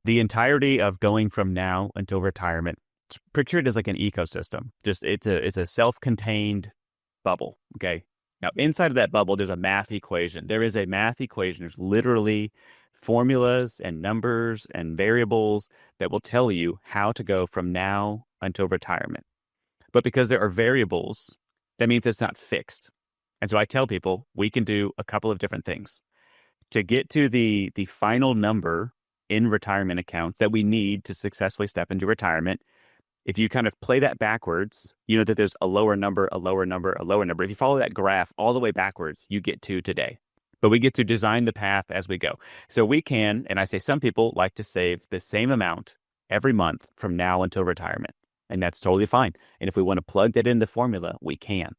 The entirety of going from now until retirement, picture it as like an ecosystem. Just it's a self-contained bubble. Okay. Now inside of that bubble, there's a math equation. There is a math equation. There's literally formulas and numbers and variables that will tell you how to go from now until retirement. But because there are variables, that means it's not fixed. And so I tell people we can do a couple of different things to get to the final number in retirement accounts that we need to successfully step into retirement. If you kind of play that backwards, you know that there's a lower number, a lower number, a lower number. If you follow that graph all the way backwards, you get to today. But we get to design the path as we go. So we can, and I say some people like to save the same amount every month from now until retirement. And that's totally fine. And if we want to plug that in the formula, we can.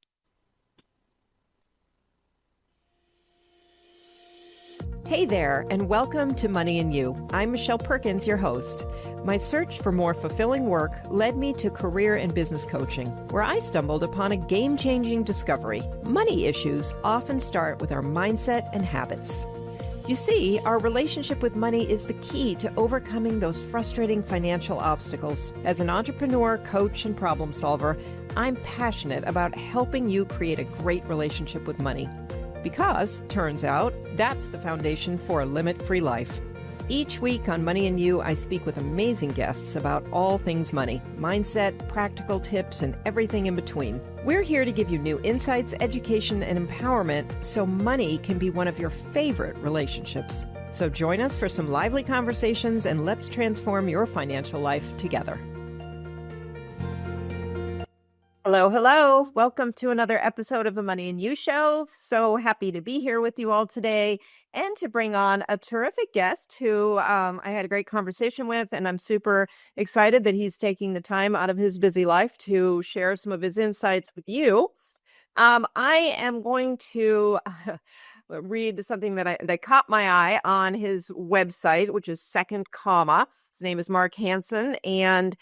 Hey there, and welcome to Money and You. I'm Michelle Perkins, your host. My search for more fulfilling work led me to career and business coaching, where I stumbled upon a game-changing discovery. Money issues often start with our mindset and habits. You see, our relationship with money is the key to overcoming those frustrating financial obstacles. As an entrepreneur, coach, and problem solver, I'm passionate about helping you create a great relationship with money. Because, turns out, that's the foundation for a limit-free life. Each week on Money and You, I speak with amazing guests about all things money, mindset, practical tips, and everything in between. We're here to give you new insights, education, and empowerment so money can be one of your favorite relationships. So join us for some lively conversations and let's transform your financial life together. Hello, hello. Welcome to another episode of the Money and You Show. So happy to be here with you all today and to bring on a terrific guest who I had a great conversation with, and I'm super excited that he's taking the time out of his busy life to share some of his insights with you. I am going to read something that caught my eye on his website, which is Second Comma. His name is Mark Hansen, and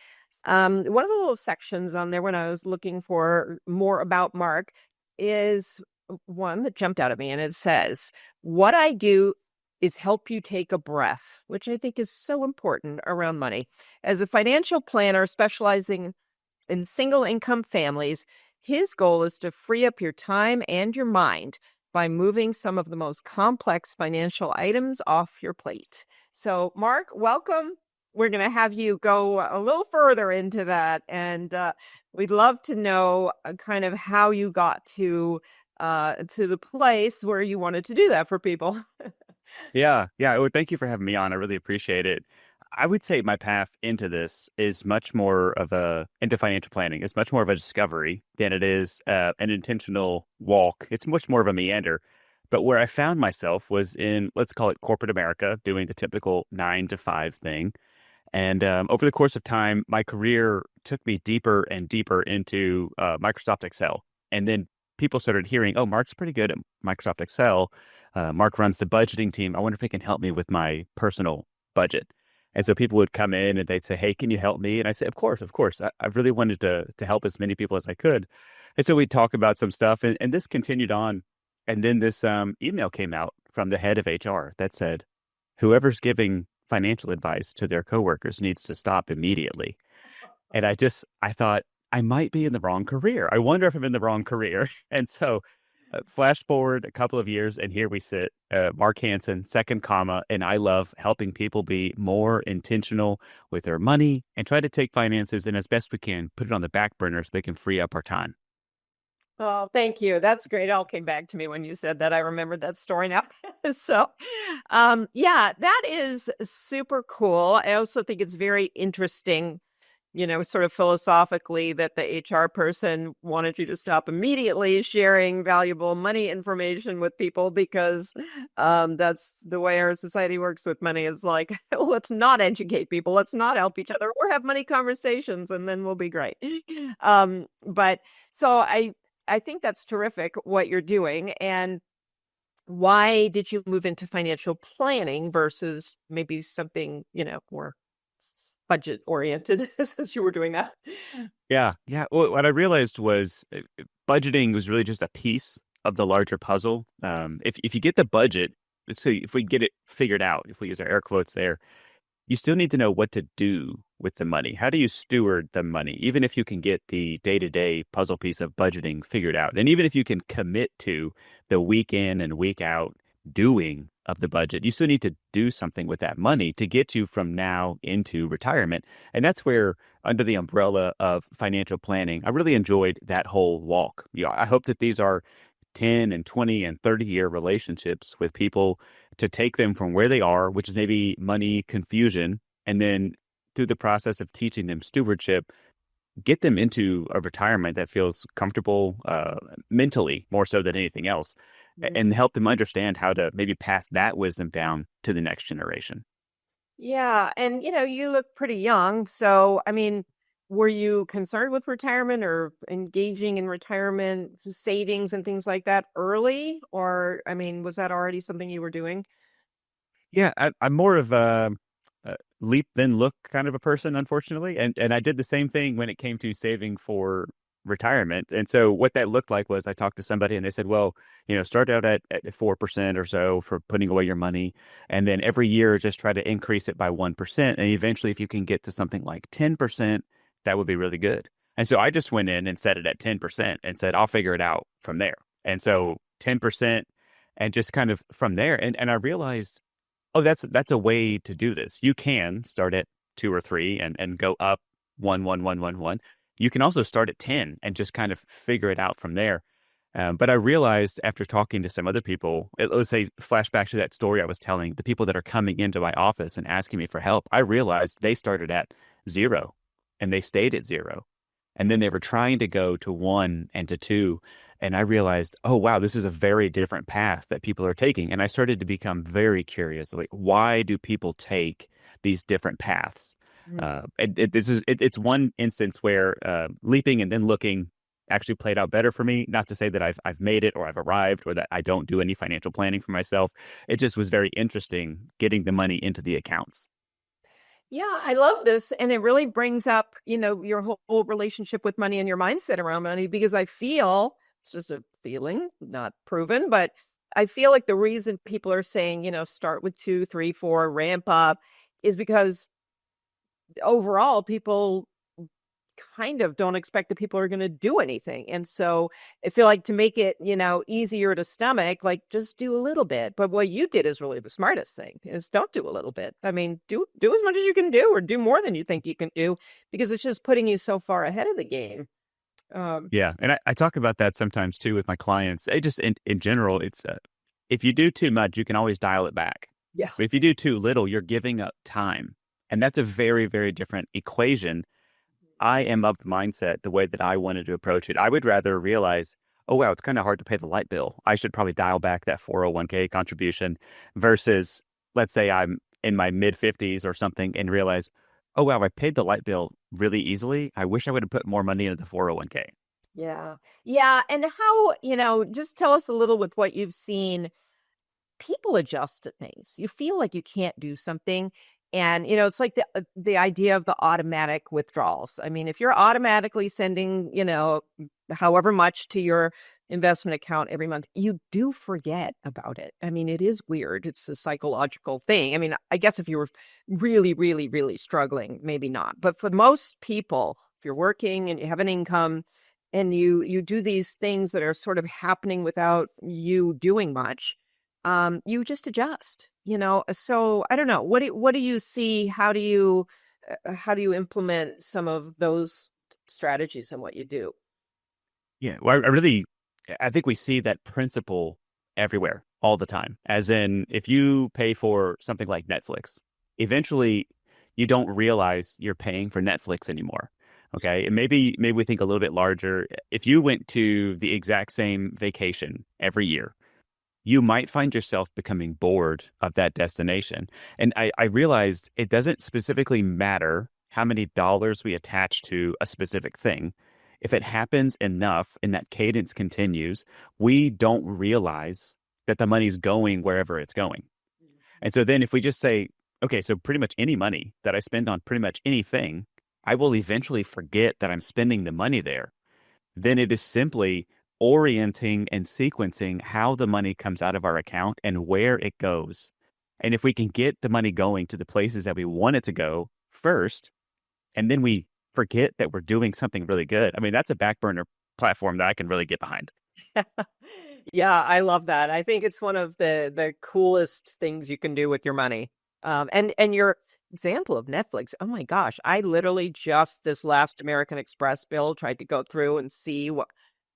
one of the little sections on there when I was looking for more about Mark is one that jumped out at me, and it says, "What I do is help you take a breath," which I think is so important around money. As a financial planner specializing in single income families, his goal is to free up your time and your mind by moving some of the most complex financial items off your plate. So, Mark, welcome. We're going to have you go a little further into that, and we'd love to know kind of how you got to the place where you wanted to do that for people. Yeah. Yeah. Well, thank you for having me on. I really appreciate it. I would say my path into this is much more of into financial planning. It's much more of a discovery than it is an intentional walk. It's much more of a meander. But where I found myself was in, let's call it corporate America, doing the typical 9 to 5 thing. And over the course of time, my career took me deeper and deeper into Microsoft Excel. And then people started hearing, oh, Mark's pretty good at Microsoft Excel. Mark runs the budgeting team. I wonder if he can help me with my personal budget. And so people would come in and they'd say, hey, can you help me? And I say, of course, of course. I really wanted to help as many people as I could. And so we'd talk about some stuff. And this continued on. And then this email came out from the head of HR that said, whoever's giving financial advice to their coworkers needs to stop immediately. And I thought I might be in the wrong career. I wonder if I'm in the wrong career. And so flash forward a couple of years and here we sit, Mark Hansen, Second Comma, and I love helping people be more intentional with their money and try to take finances and as best we can put it on the back burner so they can free up our time. Oh, thank you. That's great. It all came back to me when you said that. I remembered that story now. So, yeah, that is super cool. I also think it's very interesting, sort of philosophically, that the HR person wanted you to stop immediately sharing valuable money information with people because that's the way our society works with money. Is like, let's not educate people. Let's not help each other or have money conversations and then we'll be great. But so I think that's terrific what you're doing. And why did you move into financial planning versus maybe something, more budget oriented since you were doing that? Yeah. Yeah. Well, what I realized was budgeting was really just a piece of the larger puzzle. If you get the budget, so if we get it figured out, if we use our air quotes there, you still need to know what to do with the money. How do you steward the money? Even if you can get the day-to-day puzzle piece of budgeting figured out, and even if you can commit to the week in and week out doing of the budget, you still need to do something with that money to get you from now into retirement. And that's where, under the umbrella of financial planning, I really enjoyed that whole walk. I hope that these are 10 and 20 and 30-year relationships with people to take them from where they are, which is maybe money confusion, and then through the process of teaching them stewardship, get them into a retirement that feels comfortable mentally more so than anything else, and help them understand how to maybe pass that wisdom down to the next generation. Yeah, and you look pretty young. So, I mean, were you concerned with retirement or engaging in retirement savings and things like that early? Or, I mean, was that already something you were doing? Yeah, I'm more of a leap then look kind of a person, unfortunately, and I did the same thing when it came to saving for retirement. And so what that looked like was I talked to somebody and they said, well, start out at 4% or so for putting away your money, and then every year just try to increase it by 1%, and eventually if you can get to something like 10%, that would be really good. And so I just went in and set it at 10% and said I'll figure it out from there. And so 10%, and just kind of from there, and I realized, oh, that's a way to do this. You can start at 2 or 3 and go up 1, 1, 1, 1, 1. You can also start at 10 and just kind of figure it out from there. But I realized after talking to some other people, let's say flashback to that story I was telling, the people that are coming into my office and asking me for help, I realized they started at 0 and they stayed at 0. And then they were trying to go to 1 and to 2. And I realized, oh, wow, this is a very different path that people are taking. And I started to become very curious. Like, why do people take these different paths? Mm. It's one instance where leaping and then looking actually played out better for me. Not to say that I've made it or I've arrived or that I don't do any financial planning for myself. It just was very interesting getting the money into the accounts. Yeah, I love this. And it really brings up, your whole relationship with money and your mindset around money, because I feel it's just a feeling, not proven, but I feel like the reason people are saying, start with 2, 3, 4, ramp up is because overall people kind of don't expect that people are going to do anything. And so I feel like to make it, easier to stomach, like just do a little bit. But what you did is really the smartest thing, is don't do a little bit. I mean, do as much as you can do, or do more than you think you can do, because it's just putting you so far ahead of the game. Um, Yeah. And I talk about that sometimes too with my clients. It just in general, it's if you do too much, you can always dial it back. yeah. But if you do too little, you're giving up time. And that's a very, very different equation. I am of the mindset, the way that I wanted to approach it, I would rather realize, oh, wow, it's kind of hard to pay the light bill. I should probably dial back that 401k contribution versus, let's say I'm in my mid 50s or something and realize, oh, wow, I paid the light bill really easily. I wish I would have put more money into the 401k. Yeah. Yeah. And how, just tell us a little with what you've seen. People adjust to things. You feel like you can't do something. And, it's like the idea of the automatic withdrawals. I mean, if you're automatically sending, however much to your investment account every month, you do forget about it. I mean, it is weird. It's a psychological thing. I mean, I guess if you were really, really, really struggling, maybe not. But for most people, if you're working and you have an income and you do these things that are sort of happening without you doing much, you just adjust, so I don't know, what do you see, how do you implement some of those strategies in what you do? Yeah. Well, I think we see that principle everywhere all the time. As in, if you pay for something like Netflix, eventually you don't realize you're paying for Netflix anymore. Okay. And maybe we think a little bit larger. If you went to the exact same vacation every year, you might find yourself becoming bored of that destination. And I realized it doesn't specifically matter how many dollars we attach to a specific thing. If it happens enough and that cadence continues, we don't realize that the money's going wherever it's going. And so then if we just say, okay, so pretty much any money that I spend on pretty much anything, I will eventually forget that I'm spending the money there. Then it is simply orienting and sequencing how the money comes out of our account and where it goes And if we can get the money going to the places that we want it to go first, and then we forget that we're doing something really good, I mean, that's a back burner platform that I can really get behind. Yeah, I love that. I think it's one of the coolest things you can do with your money. And your example of Netflix, oh my gosh, I literally just this last American Express bill tried to go through and see what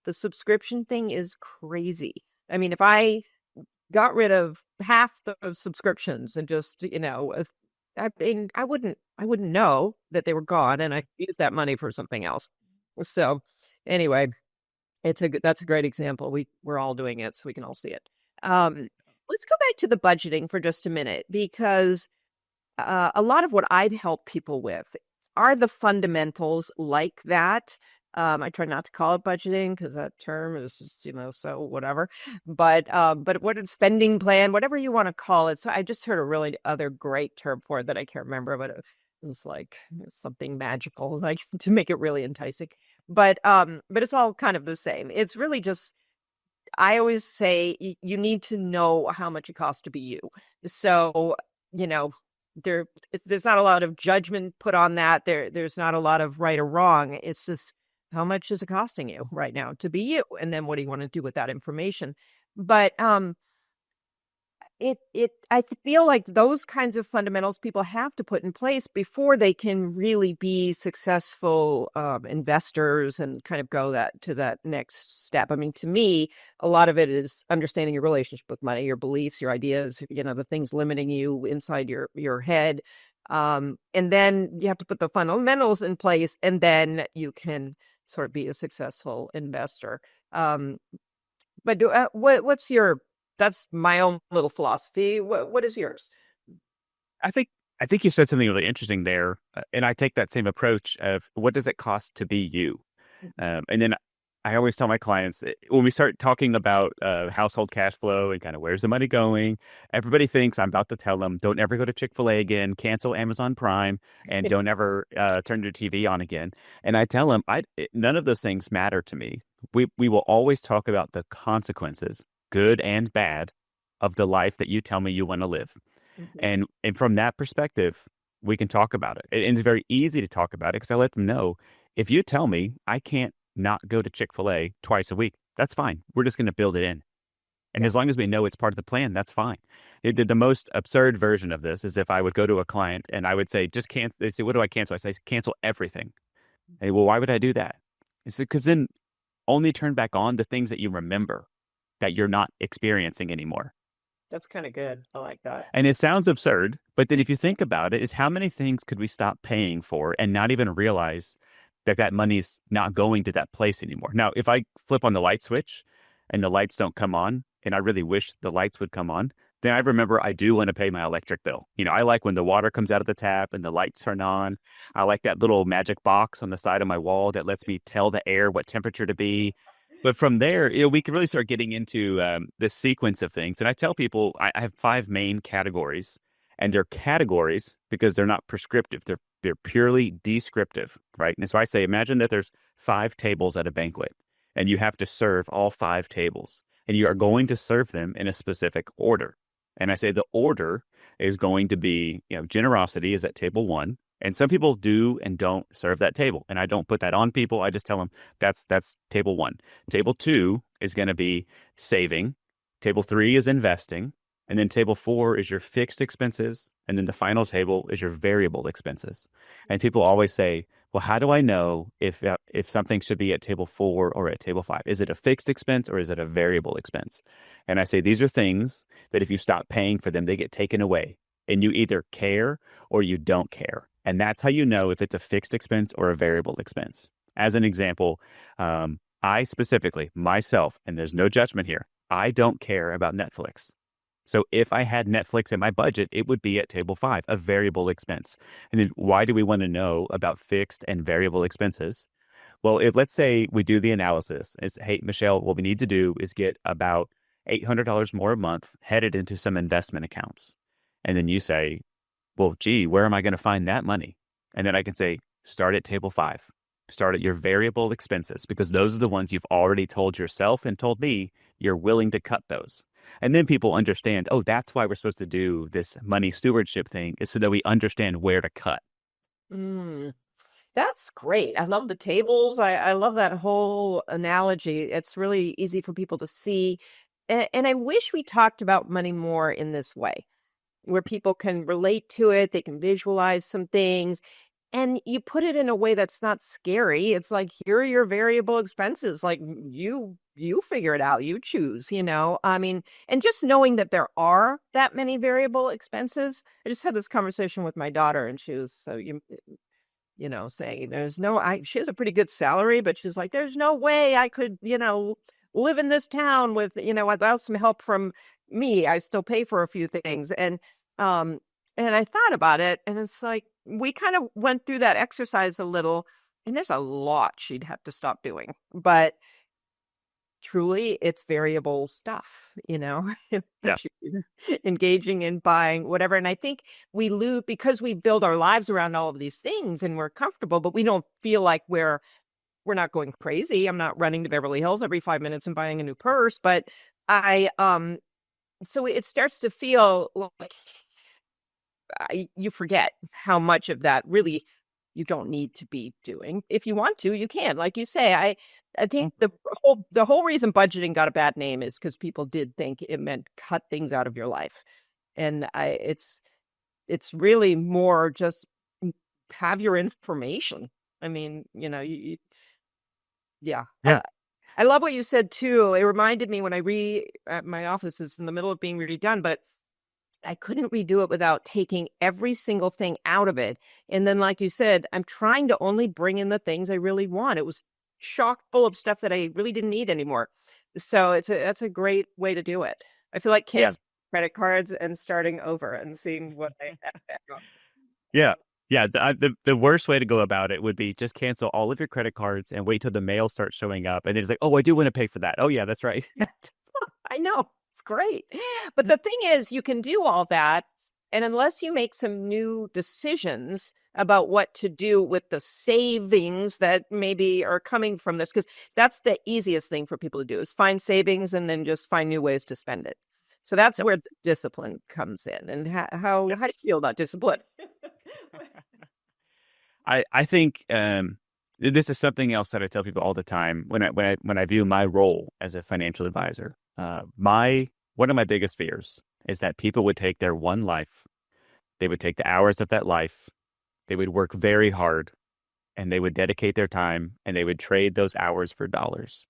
the subscription thing is crazy. I mean, if I got rid of half the subscriptions and just, I mean, I wouldn't know that they were gone and I could use that money for something else. So anyway, that's a great example. We're all doing it, so we can all see it. Let's go back to the budgeting for just a minute because a lot of what I'd help people with are the fundamentals like that. I try not to call it budgeting because that term is just, so whatever. But what a spending plan, whatever you want to call it. So I just heard a really other great term for it that I can't remember, but it was like something magical, like to make it really enticing. But it's all kind of the same. It's really just I always say you need to know how much it costs to be you. So, you know, there's not a lot of judgment put on that. There's not a lot of right or wrong. It's just how much is it costing you right now to be you? And then what do you want to do with that information? But I feel like those kinds of fundamentals people have to put in place before they can really be successful investors and kind of go to that next step. I mean, to me, a lot of it is understanding your relationship with money, your beliefs, your ideas, the things limiting you inside your head. And then you have to put the fundamentals in place, and then you can sort of be a successful investor. But what's your that's my own little philosophy. What is yours? I think I think you said something really interesting there, and I take that same approach of what does it cost to be you, and then I always tell my clients when we start talking about household cash flow and kind of where's the money going, everybody thinks I'm about to tell them don't ever go to Chick-fil-A again, cancel Amazon Prime, and don't ever turn your TV on again. And I tell them none of those things matter to me. We will always talk about the consequences, good and bad, of the life that you tell me you want to live. Mhm. And from that perspective, we can talk about it. And it's very easy to talk about it because I let them know if you tell me I can't not go to Chick-fil-A twice a week, that's fine. We're just going to build it in. And Yeah. as long as we know it's part of the plan, that's fine. The most absurd version of this is if I would go to a client and I would say, just cancel. They say, what do I cancel? I say, cancel everything. Hey, well, why would I do that? It's because then only turn back on the things that you remember that you're not experiencing anymore. That's kind of good. I like that. And it sounds absurd, but then if you think about it, is how many things could we stop paying for and not even realize that that money's not going to that place anymore? Now, if I flip on the light switch and the lights don't come on, and I really wish the lights would come on, then I remember I do want to pay my electric bill. I like when the water comes out of the tap and the lights turn on. I like that little magic box on the side of my wall that lets me tell the air what temperature to be. But from there, we can really start getting into this sequence of things. And I tell people I have 5 main categories, and they're categories because they're not prescriptive. They're purely descriptive, right? And so I say, imagine that there's 5 tables at a banquet, and you have to serve all 5 tables, and you are going to serve them in a specific order. And I say the order is going to be, generosity is at table 1. And some people do and don't serve that table. And I don't put that on people. I just tell them that's table 1. Table 2 is going to be saving. Table 3 is investing. And then table 4 is your fixed expenses. And then the final table is your variable expenses. And people always say, well, how do I know if something should be at table 4 or at table 5? Is it a fixed expense or is it a variable expense? And I say, these are things that if you stop paying for them, they get taken away. And you either care or you don't care. And that's how you know if it's a fixed expense or a variable expense. As an example, I specifically, myself, and there's no judgment here, I don't care about Netflix. So if I had Netflix in my budget, it would be at table 5, a variable expense. And then why do we want to know about fixed and variable expenses? Well, let's say we do the analysis. It's, hey, Michelle, what we need to do is get about $800 more a month headed into some investment accounts. And then you say, well, gee, where am I going to find that money? And then I can say, start at table 5. Start at your variable expenses because those are the ones you've already told yourself and told me you're willing to cut those. And then people understand, oh, that's why we're supposed to do this money stewardship thing, is so that we understand where to cut. Mm. That's great. I love the tables. I love that whole analogy. It's really easy for people to see. And I wish we talked about money more in this way, where people can relate to it, they can visualize some things, and you put it in a way that's not scary. It's like, here are your variable expenses. Like you figure it out, you choose, you know. I mean, and just knowing that there are that many variable expenses. I just had this conversation with my daughter, and she was so you know, saying there's no she has a pretty good salary, but she's like, there's no way I could, you know, live in this town with, you know, without some help from me. I still pay for a few things. Um and I thought about it, and it's like we kind of went through that exercise a little, and there's a lot she'd have to stop doing. But truly it's variable stuff, you know, Yeah. that you're engaging in, buying, whatever. And I think we lose because we build our lives around all of these things and we're comfortable, but we don't feel like we're not going crazy. I'm not running to Beverly Hills every 5 minutes and buying a new purse, but I so it starts to feel like you forget how much of that really you don't need to be doing. If you want to, you can. Like you say, I think the whole reason budgeting got a bad name is because people did think it meant cut things out of your life. And it's really more just have your information. I mean, you know, yeah. Yeah. I love what you said too. It reminded me when my office is in the middle of being redone, but I couldn't redo it without taking every single thing out of it. And then, like you said, I'm trying to only bring in the things I really want. It was chock full of stuff that I really didn't need anymore. So that's a great way to do it. I feel like Yeah. kids, credit cards and starting over and seeing what I have. Yeah. Yeah. The worst way to go about it would be just cancel all of your credit cards and wait till the mail starts showing up. And then it's like, oh, I do want to pay for that. Oh, yeah, that's right. I know. It's great. But the thing is, you can do all that. And unless you make some new decisions about what to do with the savings that maybe are coming from this, because that's the easiest thing for people to do is find savings and then just find new ways to spend it. So that's Yep. where the discipline comes in. And how Yep. do you feel about discipline? I think this is something else that I tell people all the time when I view my role as a financial advisor. My one of my biggest fears is that people would take their one life, they would take the hours of that life, they would work very hard, and they would dedicate their time, and they would trade those hours for dollars,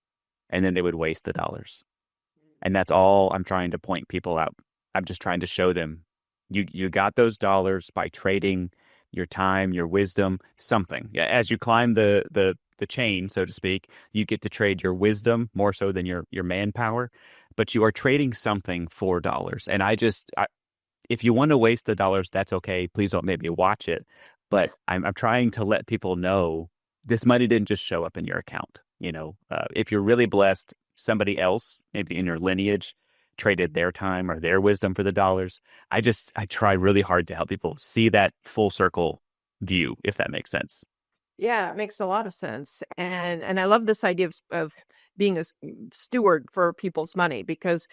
and then they would waste the dollars. And that's all I'm trying to point people out. I'm just trying to show them you got those dollars by trading your time, your wisdom, something. Yeah, as you climb the chain, so to speak, you get to trade your wisdom more so than your manpower, but you are trading something for dollars. And if you want to waste the dollars, that's okay. Please don't maybe watch it. But I'm trying to let people know this money didn't just show up in your account. You know, if you're really blessed, somebody else, maybe in your lineage, traded their time or their wisdom for the dollars. I try really hard to help people see that full circle view, if that makes sense. Yeah, it makes a lot of sense. And I love this idea of being a steward for people's money because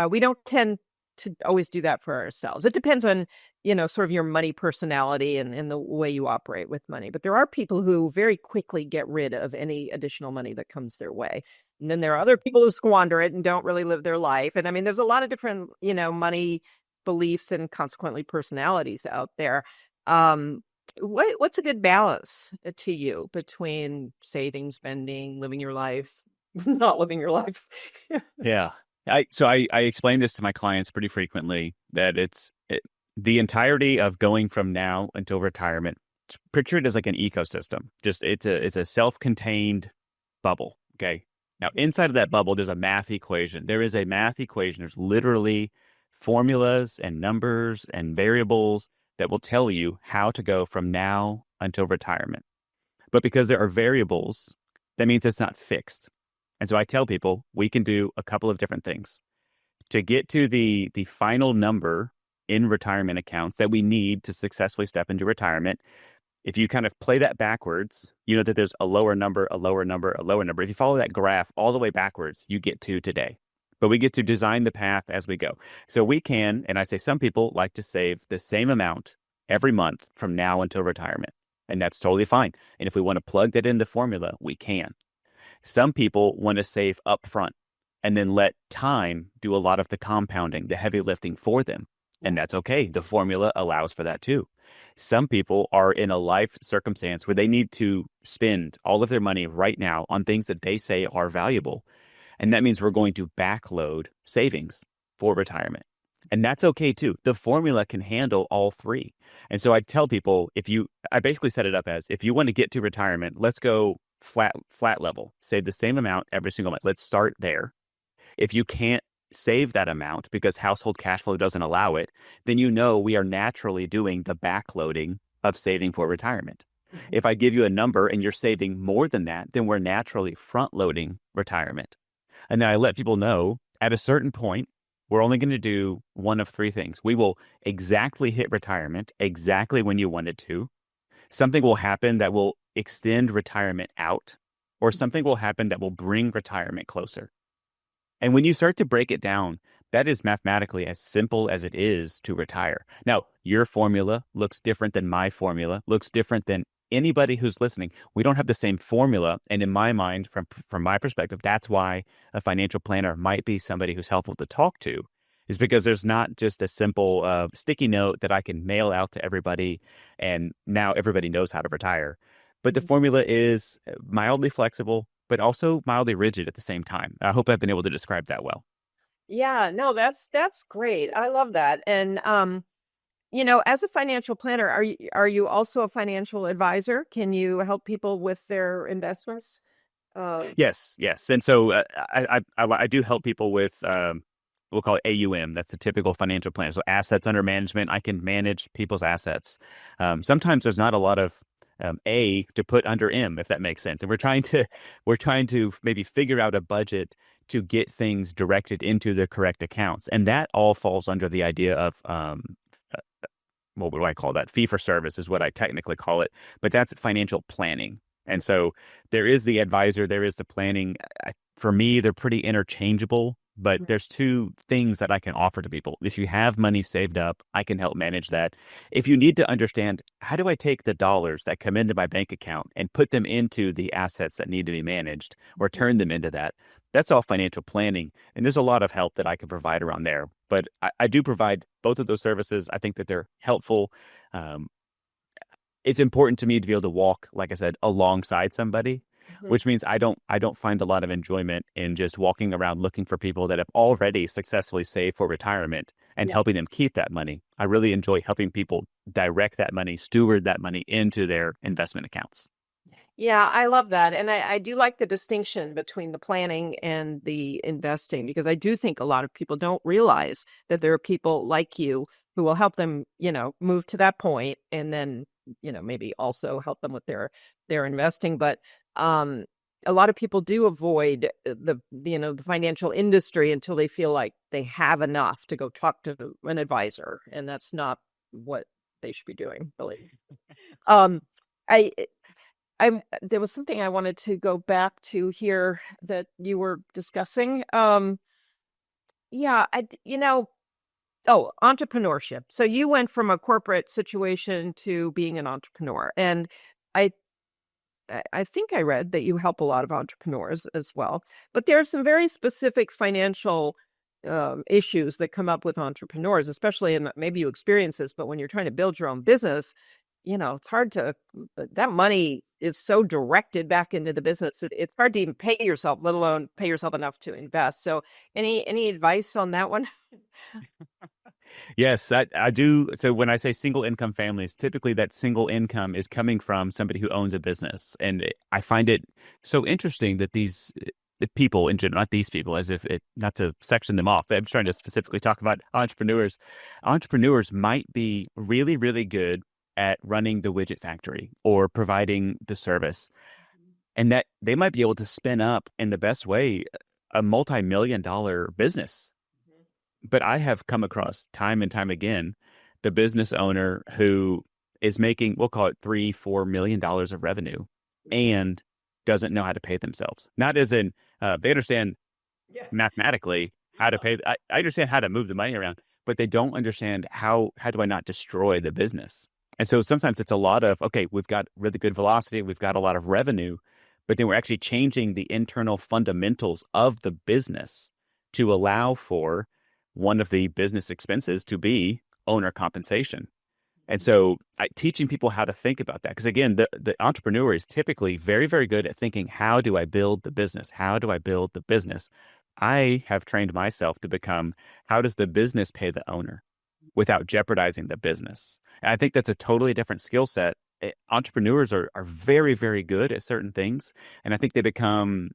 we don't tend to always do that for ourselves. It depends on, you know, sort of your money personality and the way you operate with money. But there are people who very quickly get rid of any additional money that comes their way. And then there are other people who squander it and don't really live their life. And I mean, there's a lot of different, you know, money beliefs and consequently personalities out there. Um, what's a good balance to you between saving, spending, living your life, not living your life? Yeah. I explain this to my clients pretty frequently that the entirety of going from now until retirement. Picture it as like an ecosystem. Just it's a self-contained bubble. Okay. Now inside of that bubble, there's a math equation. There is a math equation. There's literally formulas and numbers and variables that will tell you how to go from now until retirement. But because there are variables, that means it's not fixed. And so I tell people we can do a couple of different things to get to the final number in retirement accounts that we need to successfully step into retirement. If you kind of play that backwards, you know that there's a lower number, a lower number, a lower number. If you follow that graph all the way backwards, you get to today. but we get to design the path as we go. So we can, and I say some people like to save the same amount every month from now until retirement. And that's totally fine. And if we want to plug that in the formula, we can. Some people want to save upfront and then let time do a lot of the compounding, the heavy lifting for them. And that's okay. The formula allows for that too. Some people are in a life circumstance where they need to spend all of their money right now on things that they say are valuable. And that means we're going to backload savings for retirement. And that's okay too. The formula can handle all three. And so I tell people, I basically set it up as, if you want to get to retirement, let's go flat level, save the same amount every single month. Let's start there. If you can't save that amount because household cash flow doesn't allow it, then we are naturally doing the backloading of saving for retirement. Mm-hmm. If I give you a number and you're saving more than that, then we're naturally front loading retirement. And then I let people know at a certain point, we're only going to do one of three things. We will exactly hit retirement exactly when you wanted to. Something will happen that will extend retirement out, or something will happen that will bring retirement closer. And when you start to break it down, that is mathematically as simple as it is to retire. Now, your formula looks different than my formula, looks different than anybody who's listening. We don't have the same formula. And in my mind, from my perspective, that's why a financial planner might be somebody who's helpful to talk to, is because there's not just a simple sticky note that I can mail out to everybody and now everybody knows how to retire. But the formula is mildly flexible, but also mildly rigid at the same time. I hope I've been able to describe that well. Yeah, no, that's great. I love that. And as a financial planner, are you also a financial advisor? Can you help people with their investments? Yes. And so I do help people with we'll call it AUM. That's the typical financial plan. So assets under management. I can manage people's assets. Sometimes there's not a lot of A to put under M, if that makes sense. And we're trying to maybe figure out a budget to get things directed into the correct accounts. And that all falls under the idea of what do I call that? Fee for service is what I technically call it, but that's financial planning. And so there is the advisor, there is the planning. For me, they're pretty interchangeable, but there's two things that I can offer to people. If you have money saved up, I can help manage that. If you need to understand, how do I take the dollars that come into my bank account and put them into the assets that need to be managed or turn them into that? That's all financial planning. And there's a lot of help that I can provide around there. But I do provide both of those services. I think that they're helpful. It's important to me to be able to walk, like I said, alongside somebody, which means I don't find a lot of enjoyment in just walking around looking for people that have already successfully saved for retirement and helping them keep that money. I really enjoy helping people direct that money, steward that money into their investment accounts. Yeah, I love that. And I do like the distinction between the planning and the investing, because I do think a lot of people don't realize that there are people like you who will help them, move to that point, and then, maybe also help them with their investing. But a lot of people do avoid the financial industry until they feel like they have enough to go talk to an advisor. And that's not what they should be doing, really. There was something I wanted to go back to here that you were discussing. Entrepreneurship. So you went from a corporate situation to being an entrepreneur, and I think I read that you help a lot of entrepreneurs as well. But there are some very specific financial issues that come up with entrepreneurs, especially, and maybe you experience this, but when you're trying to build your own business, it's hard that money is so directed back into the business. It's hard to even pay yourself, let alone pay yourself enough to invest. So any advice on that one? Yes, I do. So when I say single income families, typically that single income is coming from somebody who owns a business. And I find it so interesting that the people in general, not these people, as if not to section them off, but I'm trying to specifically talk about entrepreneurs. Entrepreneurs might be really, really good at running the widget factory or providing the service, and that they might be able to spin up in the best way a multi-million-dollar business. But I have come across time and time again the business owner who is making, we'll call it $3-4 million of revenue, and doesn't know how to pay themselves. Not as in they understand mathematically how to pay. I understand how to move the money around, but they don't understand how do I not destroy the business? And so sometimes it's a lot of, okay, we've got really good velocity, we've got a lot of revenue, but then we're actually changing the internal fundamentals of the business to allow for one of the business expenses to be owner compensation. And so teaching people how to think about that, because again, the entrepreneur is typically very, very good at thinking, how do I build the business? How do I build the business? I have trained myself to become, how does the business pay the owner without jeopardizing the business? And I think that's a totally different skill set. Entrepreneurs are very, very good at certain things. And I think they become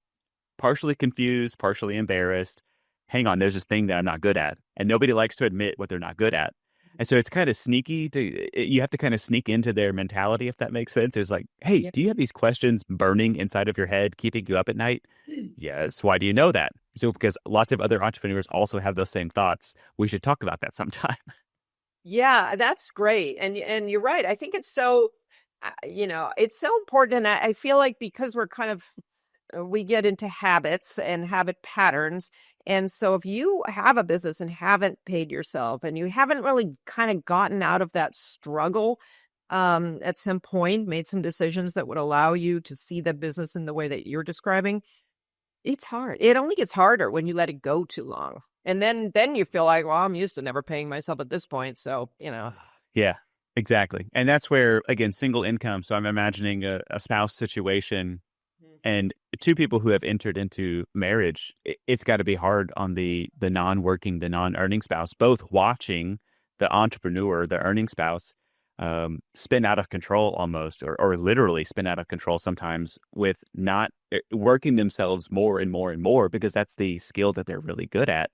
partially confused, partially embarrassed. Hang on, there's this thing that I'm not good at. And nobody likes to admit what they're not good at. And so it's kind of sneaky you have to kind of sneak into their mentality, if that makes sense. It's like, hey, Yeah. do you have these questions burning inside of your head, keeping you up at night? Yes. Why do you know that? So, because lots of other entrepreneurs also have those same thoughts. We should talk about that sometime. Yeah, that's great. And you're right. I think it's so, it's so important. And I feel like because we're kind of we get into habits and habit patterns. And so if you have a business and haven't paid yourself and you haven't really kind of gotten out of that struggle at some point, made some decisions that would allow you to see the business in the way that you're describing, it's hard. It only gets harder when you let it go too long. And then you feel like, well, I'm used to never paying myself at this point. So, Yeah, exactly. And that's where, again, single income. So I'm imagining a spouse situation and two people who have entered into marriage. It's got to be hard on the non-working, the non-earning spouse, both watching the entrepreneur, the earning spouse, spin out of control almost, or literally spin out of control sometimes with not working themselves more and more and more because that's the skill that they're really good at.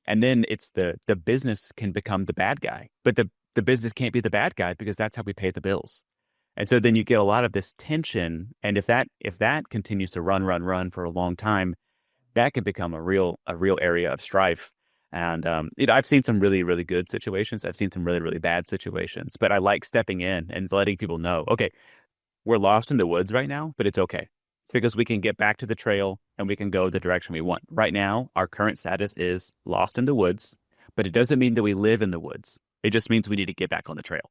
And then it's the business can become the bad guy, but the business can't be the bad guy because that's how we pay the bills. And so then you get a lot of this tension. And if that continues to run for a long time, that can become a real area of strife. And I've seen some really, really good situations. I've seen some really, really bad situations. But I like stepping in and letting people know, okay, we're lost in the woods right now, but it's okay. It's because we can get back to the trail and we can go the direction we want. Right now, our current status is lost in the woods, but it doesn't mean that we live in the woods. It just means we need to get back on the trail.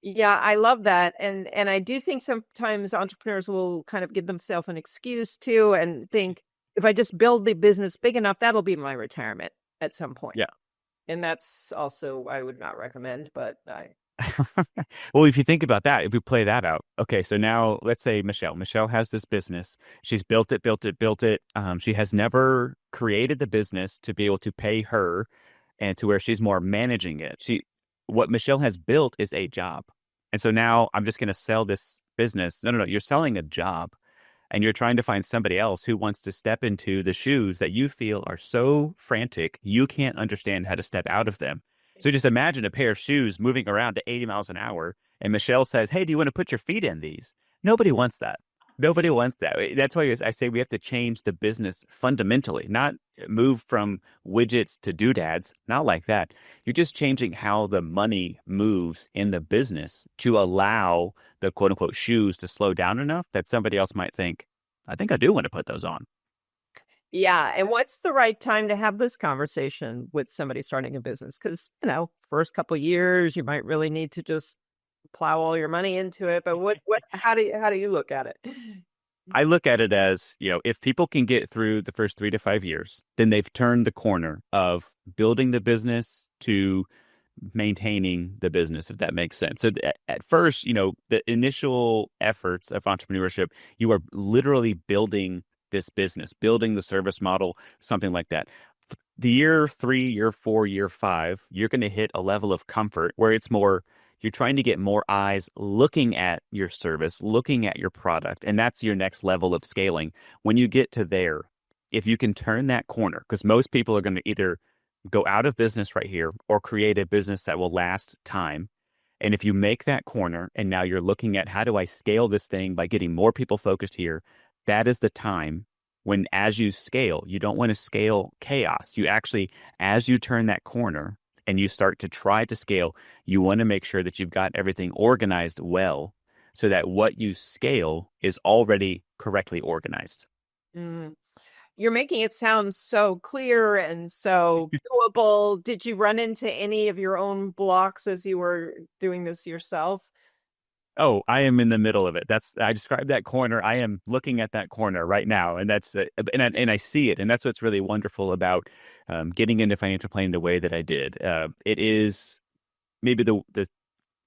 yeah, I love that. And I do think sometimes entrepreneurs will kind of give themselves an excuse too and think if I just build the business big enough, that'll be my retirement at some point. Yeah. And that's also I would not recommend, but I Well, if you think about that, if we play that out, okay, so now let's say Michelle. Michelle has this business. She's built it, built it, built it. She has never created the business to be able to pay her and to where she's more managing it. What Michelle has built is a job. And so now I'm just going to sell this business. No, no, no. You're selling a job and you're trying to find somebody else who wants to step into the shoes that you feel are so frantic, you can't understand how to step out of them. So just imagine a pair of shoes moving around at 80 miles an hour, and Michelle says, hey, do you want to put your feet in these? Nobody wants that. Nobody wants that. That's why I say we have to change the business fundamentally, not move from widgets to doodads, not like that. You're just changing how the money moves in the business to allow the quote unquote shoes to slow down enough that somebody else might think, I think I do want to put those on. yeah, and what's the right time to have this conversation with somebody starting a business? Because, first couple years, you might really need to just plow all your money into it. But how do you look at it? I look at it as, if people can get through the first 3 to 5 years, then they've turned the corner of building the business to maintaining the business, if that makes sense. So at first, the initial efforts of entrepreneurship, you are literally building this business, building the service model, something like that. The year 3, year 4, year 5, you're going to hit a level of comfort where it's more, you're trying to get more eyes looking at your service, looking at your product. And that's your next level of scaling. When you get to there, if you can turn that corner, because most people are going to either go out of business right here or create a business that will last time. And if you make that corner and now you're looking at how do I scale this thing by getting more people focused here, that is the time when as you scale, you don't want to scale chaos. You actually, as you turn that corner and you start to try to scale, you want to make sure that you've got everything organized well so that what you scale is already correctly organized. Mm. You're making it sound so clear and so doable. Did you run into any of your own blocks as you were doing this yourself? Oh, I am in the middle of it. I described that corner. I am looking at that corner right now, and and I see it, and that's what's really wonderful about getting into financial planning the way that I did. It is maybe the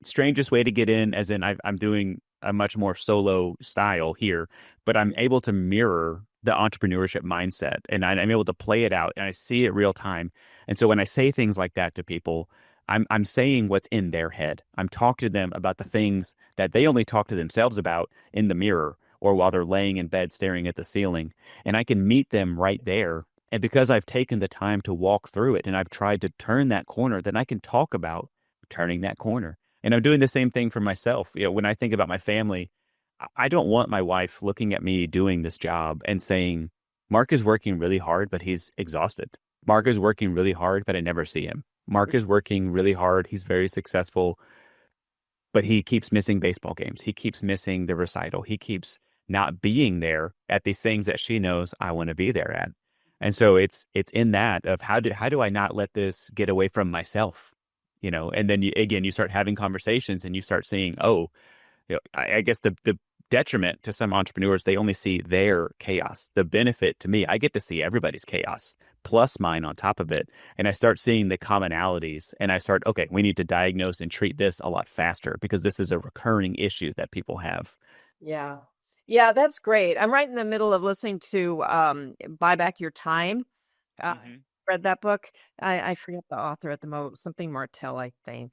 strangest way to get in, as in I'm doing a much more solo style here, but I'm able to mirror the entrepreneurship mindset, and I'm able to play it out, and I see it real time. And so when I say things like that to people, I'm saying what's in their head. I'm talking to them about the things that they only talk to themselves about in the mirror or while they're laying in bed staring at the ceiling, and I can meet them right there. And because I've taken the time to walk through it and I've tried to turn that corner, then I can talk about turning that corner. And I'm doing the same thing for myself. When I think about my family, I don't want my wife looking at me doing this job and saying, Mark is working really hard, but he's exhausted. Mark is working really hard, but I never see him. Mark is working really hard. He's very successful, but he keeps missing baseball games. He keeps missing the recital. He keeps not being there at these things that she knows I want to be there at. And so it's in that of how do I not let this get away from myself? And then you start having conversations and you start seeing, I guess the detriment to some entrepreneurs, they only see their chaos. The benefit to me, I get to see everybody's chaos plus mine on top of it. And I start seeing the commonalities and I start, okay, we need to diagnose and treat this a lot faster because this is a recurring issue that people have. Yeah. Yeah, that's great. I'm right in the middle of listening to Buy Back Your Time. Hmm. Read that book. I forget the author at the moment, something Martell, I think.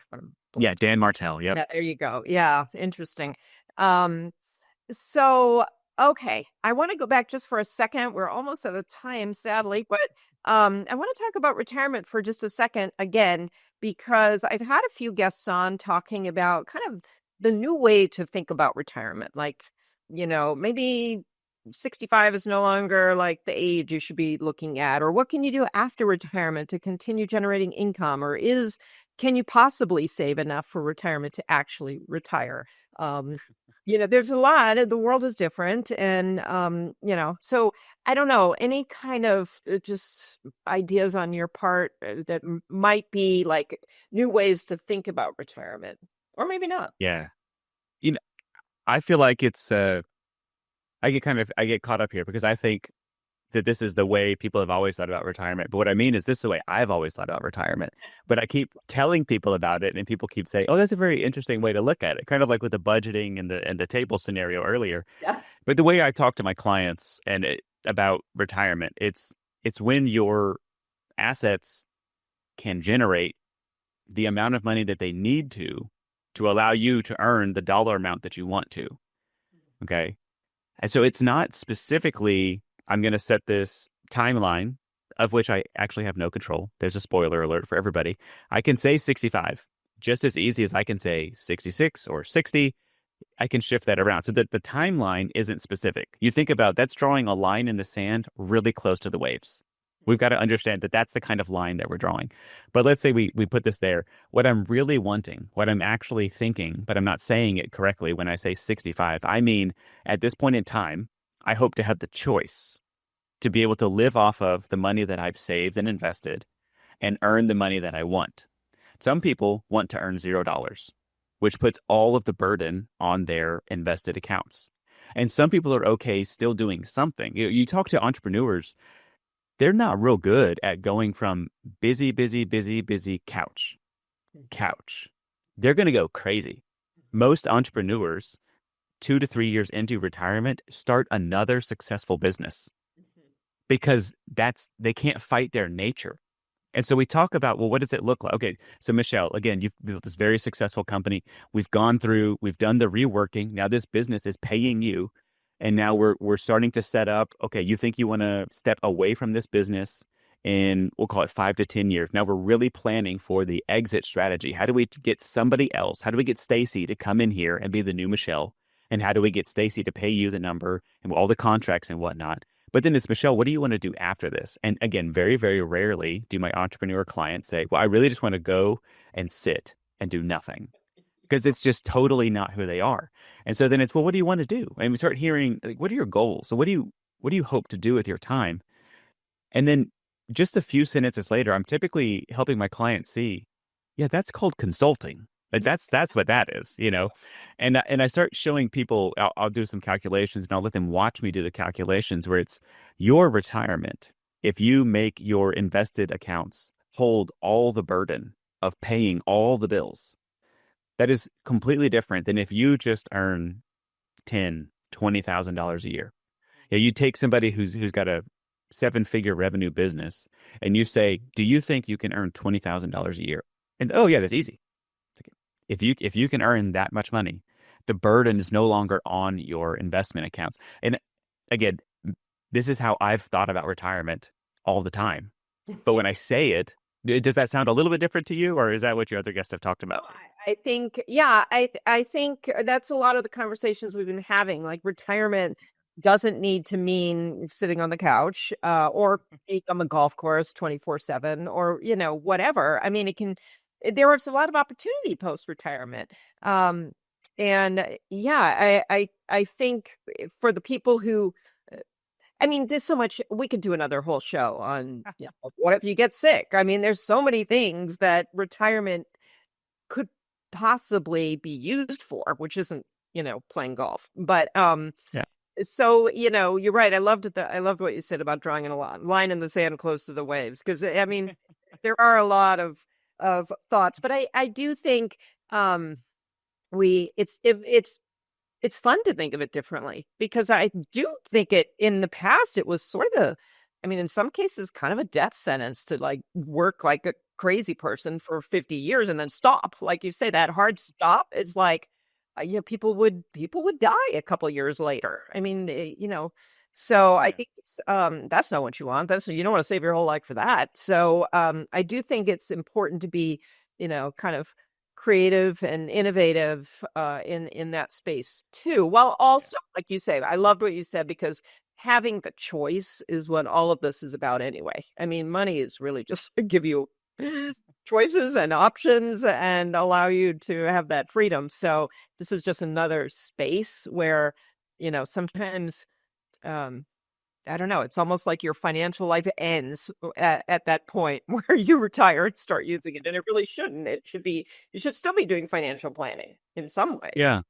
Yeah, Dan Martell. Yep. Yeah, there you go. Yeah, interesting. Um, so okay, I want to go back just for a second. We're almost out of time, sadly, but I want to talk about retirement for just a second again, because I've had a few guests on talking about kind of the new way to think about retirement. Like, maybe 65 is no longer like the age you should be looking at, or what can you do after retirement to continue generating income, or can you possibly save enough for retirement to actually retire? Um, there's a lot, the world is different. And, so I don't know, any kind of just ideas on your part that might be like new ways to think about retirement, or maybe not. Yeah. You know, I feel like I get caught up here because I think that this is the way people have always thought about retirement. But what I mean is this is the way I've always thought about retirement. But I keep telling people about it and people keep saying, "Oh, that's a very interesting way to look at it." Kind of like with the budgeting and the table scenario earlier. Yeah. But the way I talk to my clients about retirement, it's when your assets can generate the amount of money that they need to allow you to earn the dollar amount that you want to. Okay. And so it's not specifically, I'm going to set this timeline of which I actually have no control. There's a spoiler alert for everybody. I can say 65 just as easy as I can say 66 or 60. I can shift that around so that the timeline isn't specific. You think about that's drawing a line in the sand really close to the waves. We've got to understand that that's the kind of line that we're drawing. But let's say we put this there. What I'm really wanting, what I'm actually thinking, but I'm not saying it correctly when I say 65, I mean, at this point in time, I hope to have the choice to be able to live off of the money that I've saved and invested and earn the money that I want. Some people want to earn $0, which puts all of the burden on their invested accounts. And some people are okay still doing something. You talk to entrepreneurs, they're not real good at going from busy, busy, busy, busy, couch, couch. They're going to go crazy. Most entrepreneurs, 2 to 3 years into retirement, start another successful business because they can't fight their nature. And so we talk about, well, what does it look like? Okay, so Michelle, again, you've built this very successful company. We've done the reworking. Now this business is paying you. And now we're starting to set up, okay, you think you want to step away from this business in, we'll call it 5 to 10 years. Now we're really planning for the exit strategy. How do we get somebody else? How do we get Stacy to come in here and be the new Michelle? And how do we get Stacy to pay you the number and all the contracts and whatnot? But then it's, Michelle, what do you want to do after this? And again, very, very rarely do my entrepreneur clients say, well, I really just want to go and sit and do nothing, because it's just totally not who they are. And so then it's, well, what do you want to do? And we start hearing, like, what are your goals? So what do you hope to do with your time? And then just a few sentences later, I'm typically helping my clients see, yeah, that's called consulting. Like that's what that is, you know. And I start showing people, I'll do some calculations and I'll let them watch me do the calculations where it's your retirement. If you make your invested accounts hold all the burden of paying all the bills, that is completely different than if you just earn $10,000, $20,000 a year. Yeah, you take somebody who's got a seven-figure revenue business and you say, do you think you can earn $20,000 a year? And oh yeah, that's easy. If you can earn that much money, the burden is no longer on your investment accounts. And again, this is how I've thought about retirement all the time. But when I say it, does that sound a little bit different to you, or is that what your other guests have talked about? I think, yeah, I think that's a lot of the conversations we've been having. Like retirement doesn't need to mean sitting on the couch or being on the golf course 24/7 or, whatever. I mean, there is a lot of opportunity post-retirement. And yeah, I think for the people who I mean, there's so much we could do another whole show on, what if you get sick? I mean, there's so many things that retirement could possibly be used for, which isn't, playing golf. But Yeah. so, you're right. I loved what you said about drawing a line in the sand close to the waves. Because I mean, there are a lot of thoughts, but I do think it's fun to think of it differently because I do think in the past, it was sort of, I mean, in some cases, kind of a death sentence to like work like a crazy person for 50 years and then stop. Like you say, that hard stop is like, people would die a couple years later. I mean, so I think that's not what you want. You don't want to save your whole life for that. So I do think it's important to be, kind of creative and innovative in that space too. While also, like you say, I loved what you said because having the choice is what all of this is about anyway. I mean, money is really just to give you choices and options and allow you to have that freedom. So this is just another space where, sometimes I don't know. It's almost like your financial life ends at that point where you retire and start using it. And it really shouldn't. You should still be doing financial planning in some way. Yeah.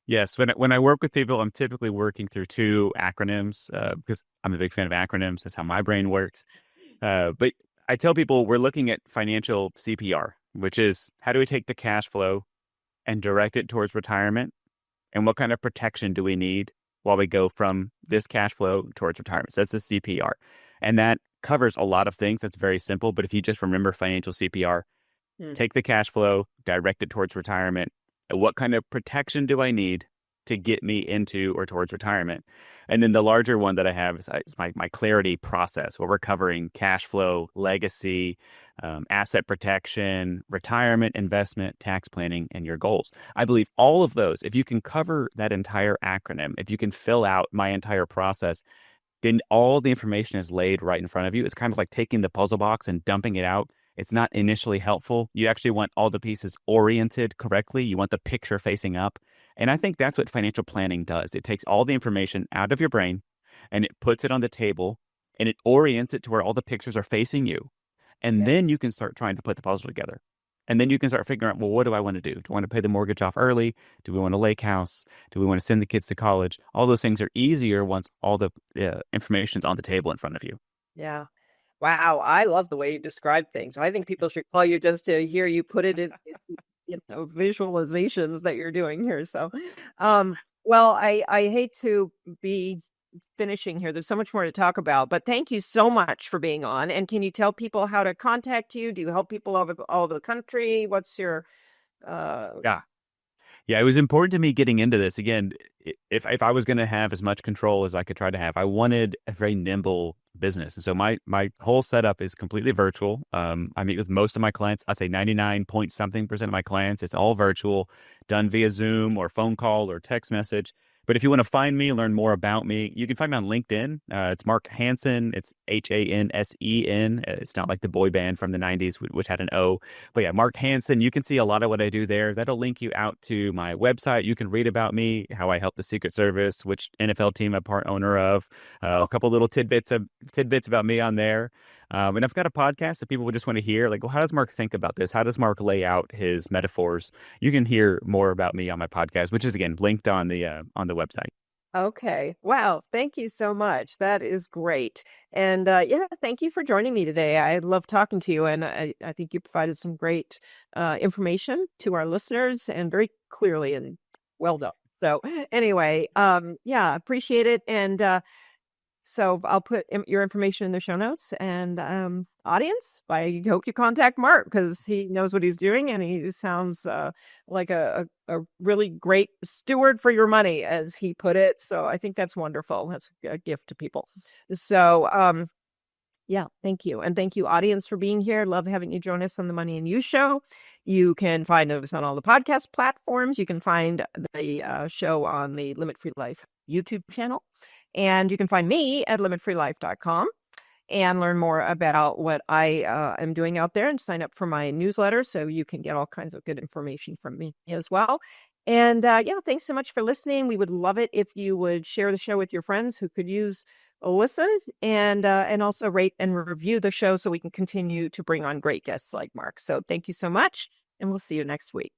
Yes. When I work with people, I'm typically working through two acronyms because I'm a big fan of acronyms. That's how my brain works. But I tell people we're looking at financial CPR, which is how do we take the cash flow and direct it towards retirement? And what kind of protection do we need while we go from this cash flow towards retirement? So that's a CPR. And that covers a lot of things. That's very simple. But if you just remember financial CPR, take the cash flow, direct it towards retirement. And what kind of protection do I need to get me into or towards retirement? And then the larger one that I have is my clarity process, where we're covering cash flow, legacy, asset protection, retirement, investment, tax planning, and your goals. I believe all of those, if you can cover that entire acronym, if you can fill out my entire process, then all the information is laid right in front of you. It's kind of like taking the puzzle box and dumping it out. It's not initially helpful. You actually want all the pieces oriented correctly. You want the picture facing up. And I think that's what financial planning does. It takes all the information out of your brain and it puts it on the table and it orients it to where all the pictures are facing you. And then you can start trying to put the puzzle together. And then you can start figuring out, well, what do I want to do? Do I want to pay the mortgage off early? Do we want a lake house? Do we want to send the kids to college? All those things are easier once all the information's on the table in front of you. Yeah. Wow. I love the way you describe things. I think people should call you just to hear you put it in visualizations that you're doing here. So, well, I hate to be finishing here. There's so much more to talk about, but thank you so much for being on. And can you tell people how to contact you? Do you help people all over the country? What's your Yeah, it was important to me getting into this. Again, if I was going to have as much control as I could try to have, I wanted a very nimble business. And so my whole setup is completely virtual. I meet with most of my clients. I'd say 99 point something % of my clients. It's all virtual, done via Zoom or phone call or text message. But if you want to find me, learn more about me, you can find me on LinkedIn. It's Mark Hansen. It's Hansen. It's not like the boy band from the 90s, which had an O. But yeah, Mark Hansen. You can see a lot of what I do there. That'll link you out to my website. You can read about me, how I help the Secret Service, which NFL team I'm part owner of, a couple little tidbits about me on there. And I've got a podcast that people would just want to hear, like, well, how does Mark think about this? How does Mark lay out his metaphors? You can hear more about me on my podcast, which is again linked on the website. Okay. Wow. Thank you so much. That is great. And yeah, thank you for joining me today. I love talking to you, and I think you provided some great information to our listeners and very clearly and well done. So anyway, yeah, appreciate it. And so I'll put your information in the show notes. And audience, I hope you contact Mark because he knows what he's doing and he sounds like a really great steward for your money, as he put it. So I think that's wonderful. That's a gift to people. So yeah, thank you. And thank you, audience, for being here. Love having you join us on the Money and You Show. You can find us on all the podcast platforms. You can find the show on the Limit Free Life YouTube channel. And you can find me at limitfreelife.com and learn more about what I am doing out there and sign up for my newsletter so you can get all kinds of good information from me as well. And yeah, thanks so much for listening. We would love it if you would share the show with your friends who could use a listen, and also rate and review the show so we can continue to bring on great guests like Mark. So thank you so much, and we'll see you next week.